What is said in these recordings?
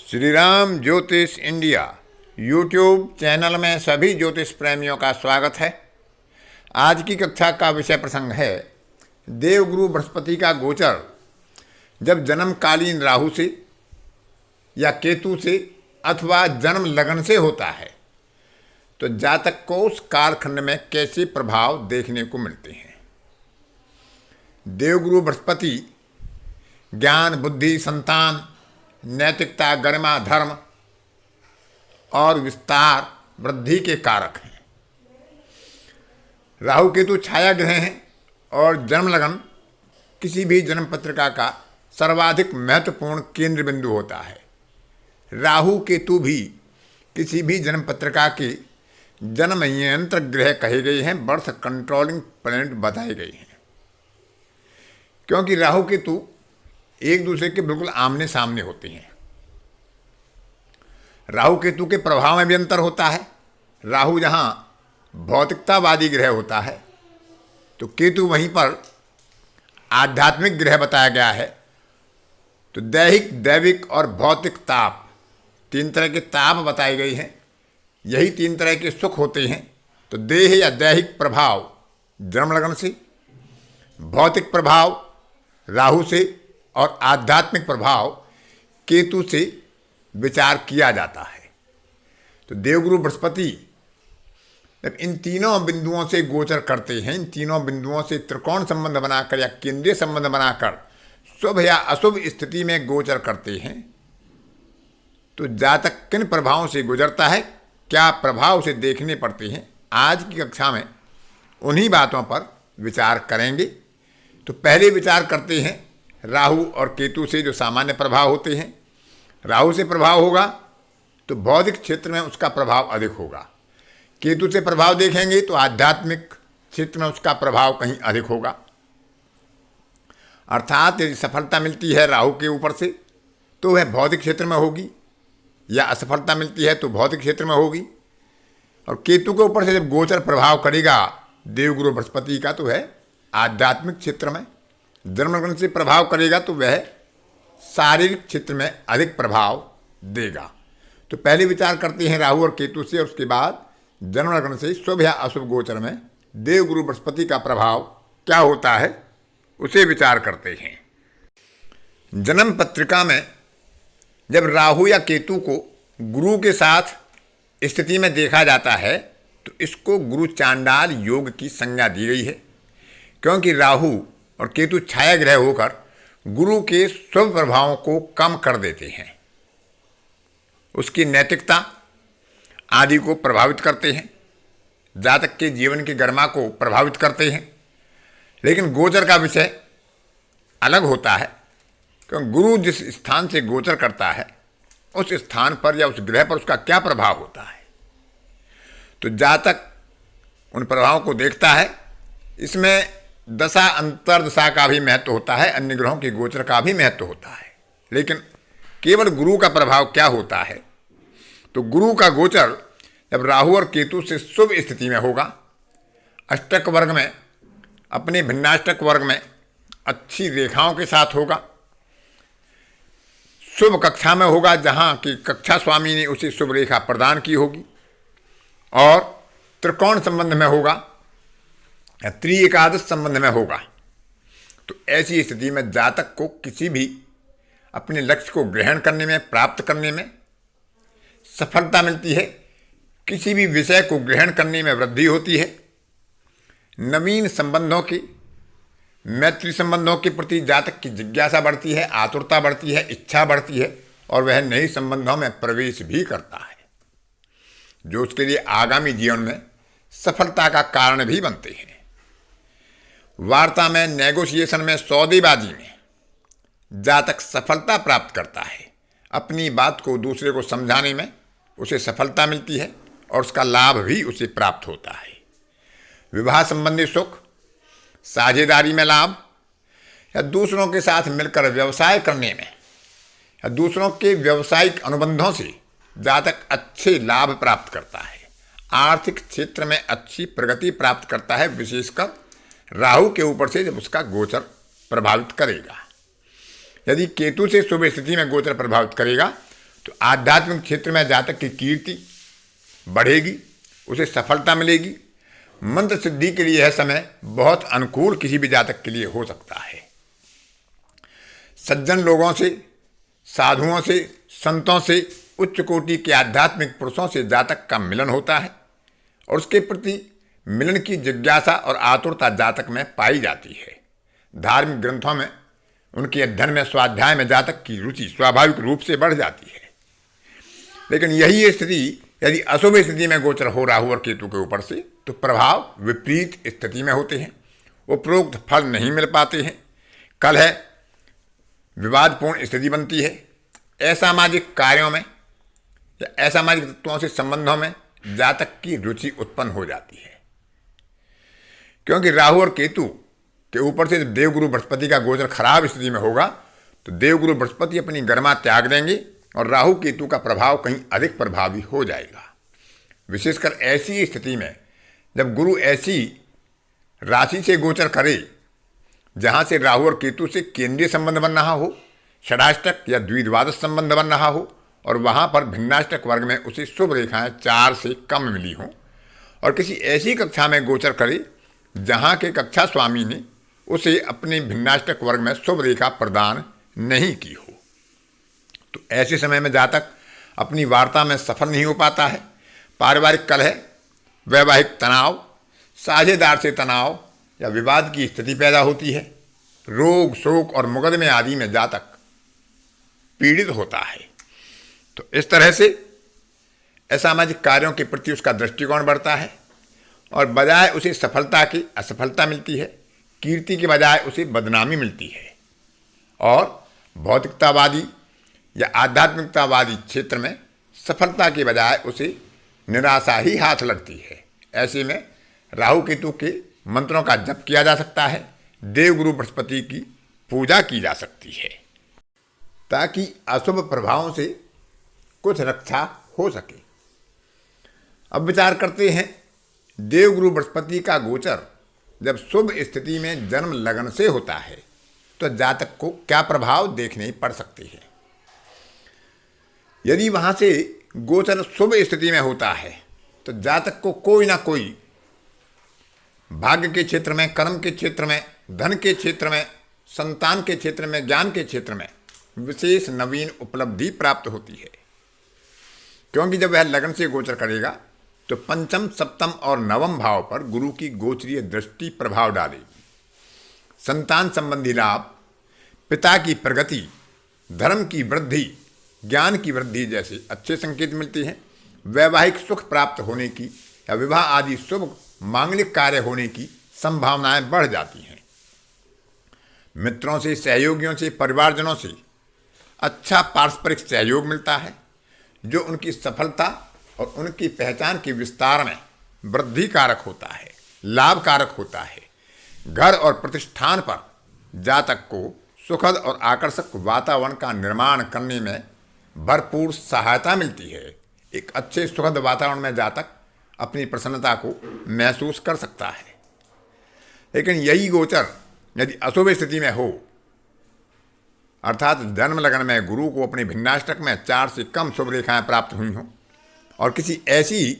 श्री राम ज्योतिष India YouTube channel में सभी ज्योतिष प्रेमियों का स्वागत है। आज की कक्षा का विषय प्रसंग है देवगुरु बृहस्पति का गोचर जब जन्मकालीन राहु से या केतु से अथवा जन्म लगन से होता है तो जातक को उस कालखंड में कैसे प्रभाव देखने को मिलते हैं। देवगुरु बृहस्पति ज्ञान, बुद्धि, संतान, नैतिकता, गरिमा, धर्म और विस्तार वृद्धि के कारक हैं। राहु केतु छाया ग्रह हैं और जन्म लगन किसी भी जन्म पत्रिका का सर्वाधिक महत्वपूर्ण केंद्र बिंदु होता है। राहु केतु भी किसी भी जन्म पत्रिका के जन्म नियंत्रक ग्रह कहे गए हैं, बर्थ कंट्रोलिंग प्लैनेट बताए गए हैं, क्योंकि राहु केतु एक दूसरे के बिल्कुल आमने सामने होते हैं। राहु केतु के प्रभाव में भी अंतर होता है। राहु जहाँ भौतिकतावादी ग्रह होता है तो केतु वहीं पर आध्यात्मिक ग्रह बताया गया है। तो दैहिक, दैविक और भौतिक ताप, तीन तरह के ताप बताए गए हैं। यही तीन तरह के सुख होते हैं। तो देह या दैहिक प्रभाव जन्म लगन से, भौतिक प्रभाव राहु से और आध्यात्मिक प्रभाव केतु से विचार किया जाता है। तो देवगुरु बृहस्पति जब इन तीनों बिंदुओं से गोचर करते हैं, इन तीनों बिंदुओं से त्रिकोण संबंध बनाकर या केंद्रीय संबंध बनाकर शुभ या अशुभ स्थिति में गोचर करते हैं, तो जातक किन प्रभावों से गुजरता है, क्या प्रभाव उसे देखने पड़ते हैं, आज की कक्षा में उन्हीं बातों पर विचार करेंगे। तो पहले विचार करते हैं राहु और केतु से जो सामान्य प्रभाव होते हैं। राहु से प्रभाव होगा तो बौद्धिक क्षेत्र में उसका प्रभाव अधिक होगा। केतु से प्रभाव देखेंगे तो आध्यात्मिक क्षेत्र में उसका प्रभाव कहीं अधिक होगा। अर्थात यदि सफलता मिलती है राहु के ऊपर से तो वह बौद्धिक क्षेत्र में होगी, या असफलता मिलती है तो भौतिक क्षेत्र में होगी। और केतु के ऊपर से जब गोचर प्रभाव करेगा देवगुरु बृहस्पति का तो वह आध्यात्मिक क्षेत्र में, जन्म लगन से प्रभाव करेगा तो वह शारीरिक क्षेत्र में अधिक प्रभाव देगा। तो पहले विचार करते हैं राहु और केतु से, और उसके बाद जन्म लगन से शुभ या अशुभ गोचर में देवगुरु बृहस्पति का प्रभाव क्या होता है उसे विचार करते हैं। जन्म पत्रिका में जब राहु या केतु को गुरु के साथ स्थिति में देखा जाता है तो इसको गुरु चांडाल योग की संज्ञा दी गई है, क्योंकि राहु और केतु छाया ग्रह होकर गुरु के शुभ प्रभावों को कम कर देते हैं, उसकी नैतिकता आदि को प्रभावित करते हैं, जातक के जीवन की गरिमा को प्रभावित करते हैं। लेकिन गोचर का विषय अलग होता है, क्योंकि गुरु जिस स्थान से गोचर करता है उस स्थान पर या उस ग्रह पर उसका क्या प्रभाव होता है, तो जातक उन प्रभावों को देखता है। इसमें दशा अंतर्दशा का भी महत्व होता है, अन्य ग्रहों के गोचर का भी महत्व होता है, लेकिन केवल गुरु का प्रभाव क्या होता है, तो गुरु का गोचर जब राहु और केतु से शुभ स्थिति में होगा, अष्टक वर्ग में, अपने भिन्नाष्टक वर्ग में अच्छी रेखाओं के साथ होगा, शुभ कक्षा में होगा जहाँ की कक्षा स्वामी ने उसे शुभ रेखा प्रदान की होगी, और त्रिकोण संबंध में होगा या त्रिएकादश संबंध में होगा, तो ऐसी स्थिति में जातक को किसी भी अपने लक्ष्य को ग्रहण करने में, प्राप्त करने में सफलता मिलती है, किसी भी विषय को ग्रहण करने में वृद्धि होती है, नवीन संबंधों की, मैत्री संबंधों के प्रति जातक की जिज्ञासा बढ़ती है, आतुरता बढ़ती है, इच्छा बढ़ती है, और वह नए संबंधों में प्रवेश भी करता है, जो उसके लिए आगामी जीवन में सफलता का कारण भी बनते हैं। वार्ता में, नेगोशिएशन में, सौदेबाजी में जातक सफलता प्राप्त करता है, अपनी बात को दूसरे को समझाने में उसे सफलता मिलती है और उसका लाभ भी उसे प्राप्त होता है। विवाह संबंधी सुख, साझेदारी में लाभ, या दूसरों के साथ मिलकर व्यवसाय करने में या दूसरों के व्यावसायिक अनुबंधों से जातक अच्छे लाभ प्राप्त करता है, आर्थिक क्षेत्र में अच्छी प्रगति प्राप्त करता है, विशेषकर राहु के ऊपर से जब उसका गोचर प्रभावित करेगा। यदि केतु से शुभ स्थिति में गोचर प्रभावित करेगा तो आध्यात्मिक क्षेत्र में जातक की कीर्ति बढ़ेगी, उसे सफलता मिलेगी। मंत्र सिद्धि के लिए यह समय बहुत अनुकूल किसी भी जातक के लिए हो सकता है। सज्जन लोगों से, साधुओं से, संतों से, उच्च कोटि के आध्यात्मिक पुरुषों से जातक का मिलन होता है और उसके प्रति मिलन की जिज्ञासा और आतुरता जातक में पाई जाती है। धार्मिक ग्रंथों में, उनके अध्ययन में, स्वाध्याय में जातक की रुचि स्वाभाविक रूप से बढ़ जाती है। लेकिन यही स्थिति यदि अशुभ स्थिति में गोचर हो राहु और केतु के ऊपर से, तो प्रभाव विपरीत स्थिति में होते हैं, उपरोक्त फल नहीं मिल पाते हैं, कलह, विवादपूर्ण स्थिति बनती है। असामाजिक कार्यों में या असामाजिक तत्वों से संबंधों में जातक की रुचि उत्पन्न हो जाती है, क्योंकि राहु और केतु के ऊपर से जब देवगुरु बृहस्पति का गोचर खराब स्थिति में होगा तो देवगुरु बृहस्पति अपनी गरिमा त्याग देंगे और राहु केतु का प्रभाव कहीं अधिक प्रभावी हो जाएगा। विशेषकर ऐसी स्थिति में जब गुरु ऐसी राशि से गोचर करे जहां से राहु और केतु से केंद्रीय संबंध बन रहा हो, षडाष्टक या द्विद्वादश संबंध बन रहा हो और वहां पर भिन्नाष्टक वर्ग में उसे शुभ रेखाएं 4 से कम मिली हों और किसी ऐसी कक्षा में गोचर करे जहां के कक्षा स्वामी ने उसे अपने भिन्नाष्टक वर्ग में शुभ रेखा प्रदान नहीं की हो, तो ऐसे समय में जातक अपनी वार्ता में सफल नहीं हो पाता है। पारिवारिक कलह, वैवाहिक तनाव, साझेदार से तनाव या विवाद की स्थिति पैदा होती है। रोग, शोक और मुकदमे आदि में जातक पीड़ित होता है। तो इस तरह से असामाजिक कार्यों के प्रति उसका दृष्टिकोण बढ़ता है और बजाय उसे सफलता की असफलता मिलती है, कीर्ति के बजाय उसे बदनामी मिलती है और भौतिकतावादी या आध्यात्मिकतावादी क्षेत्र में सफलता के बजाय उसे निराशा ही हाथ लगती है। ऐसे में राहु केतु के मंत्रों का जप किया जा सकता है, देवगुरु बृहस्पति की पूजा की जा सकती है ताकि अशुभ प्रभावों से कुछ रक्षा हो सके। अब विचार करते हैं, देवगुरु बृहस्पति का गोचर जब शुभ स्थिति में जन्म लगन से होता है तो जातक को क्या प्रभाव देखने पड़ सकते हैं। यदि वहां से गोचर शुभ स्थिति में होता है तो जातक को कोई ना कोई भाग्य के क्षेत्र में, कर्म के क्षेत्र में, धन के क्षेत्र में, संतान के क्षेत्र में, ज्ञान के क्षेत्र में विशेष नवीन उपलब्धि प्राप्त होती है, क्योंकि जब वह लगन से गोचर करेगा तो पंचम, सप्तम और नवम भाव पर गुरु की गोचरीय दृष्टि प्रभाव डालेगी। संतान संबंधी लाभ, पिता की प्रगति, धर्म की वृद्धि, ज्ञान की वृद्धि जैसे अच्छे संकेत मिलते हैं। वैवाहिक सुख प्राप्त होने की या विवाह आदि शुभ मांगलिक कार्य होने की संभावनाएं बढ़ जाती हैं। मित्रों से, सहयोगियों से, परिवारजनों से अच्छा पारस्परिक सहयोग मिलता है जो उनकी सफलता और उनकी पहचान के विस्तार में वृद्धि कारक होता है, लाभ कारक होता है। घर और प्रतिष्ठान पर जातक को सुखद और आकर्षक वातावरण का निर्माण करने में भरपूर सहायता मिलती है। एक अच्छे सुखद वातावरण में जातक अपनी प्रसन्नता को महसूस कर सकता है। लेकिन यही गोचर यदि अशुभ स्थिति में हो, अर्थात जन्म लगन में गुरु को अपने भिन्नाष्टक में 4 से कम शुभ रेखाएं प्राप्त हुई हों और किसी ऐसी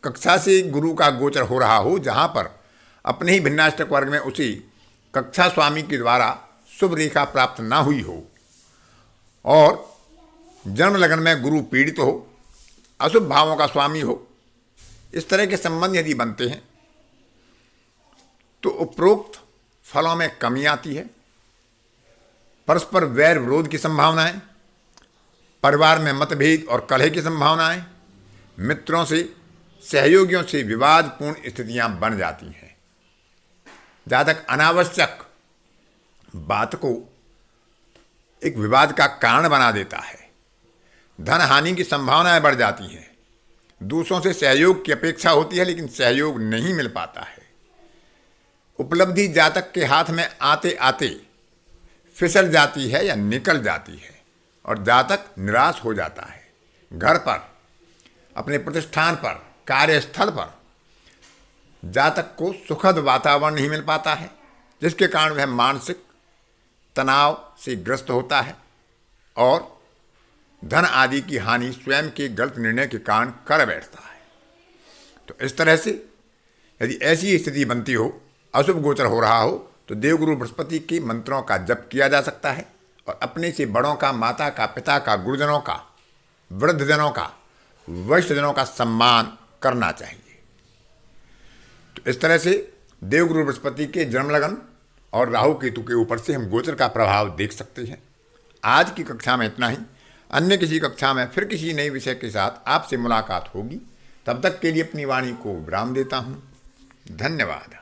कक्षा से गुरु का गोचर हो रहा हो जहां पर अपने ही भिन्नाष्टक वर्ग में उसी कक्षा स्वामी के द्वारा शुभ रेखा प्राप्त ना हुई हो और जन्म लगन में गुरु पीड़ित हो, अशुभ भावों का स्वामी हो, इस तरह के संबंध यदि बनते हैं तो उपरोक्त फलों में कमी आती है। परस्पर वैर विरोध की संभावनाएं, परिवार में मतभेद और कलह की संभावनाएं, मित्रों से, सहयोगियों से विवादपूर्ण स्थितियां बन जाती हैं। जातक अनावश्यक बात को एक विवाद का कारण बना देता है। धन हानि की संभावनाएं बढ़ जाती हैं। दूसरों से सहयोग की अपेक्षा होती है लेकिन सहयोग नहीं मिल पाता है। उपलब्धि जातक के हाथ में आते आते फिसल जाती है या निकल जाती है और जातक निराश हो जाता है। घर पर, अपने प्रतिष्ठान पर, कार्यस्थल पर जातक को सुखद वातावरण नहीं मिल पाता है, जिसके कारण वह मानसिक तनाव से ग्रस्त होता है और धन आदि की हानि स्वयं के गलत निर्णय के कारण कर बैठता है। तो इस तरह से यदि ऐसी स्थिति बनती हो, अशुभ गोचर हो रहा हो, तो देवगुरु बृहस्पति के मंत्रों का जप किया जा सकता है और अपने से बड़ों का, माता का, पिता का, गुरुजनों का, वृद्धजनों का, वरिष्ठजनों का सम्मान करना चाहिए। तो इस तरह से देवगुरु बृहस्पति के जन्म लगन और राहु केतु के ऊपर से हम गोचर का प्रभाव देख सकते हैं। आज की कक्षा में इतना ही। अन्य किसी कक्षा में फिर किसी नए विषय के साथ आपसे मुलाकात होगी। तब तक के लिए अपनी वाणी को विराम देता हूँ। धन्यवाद।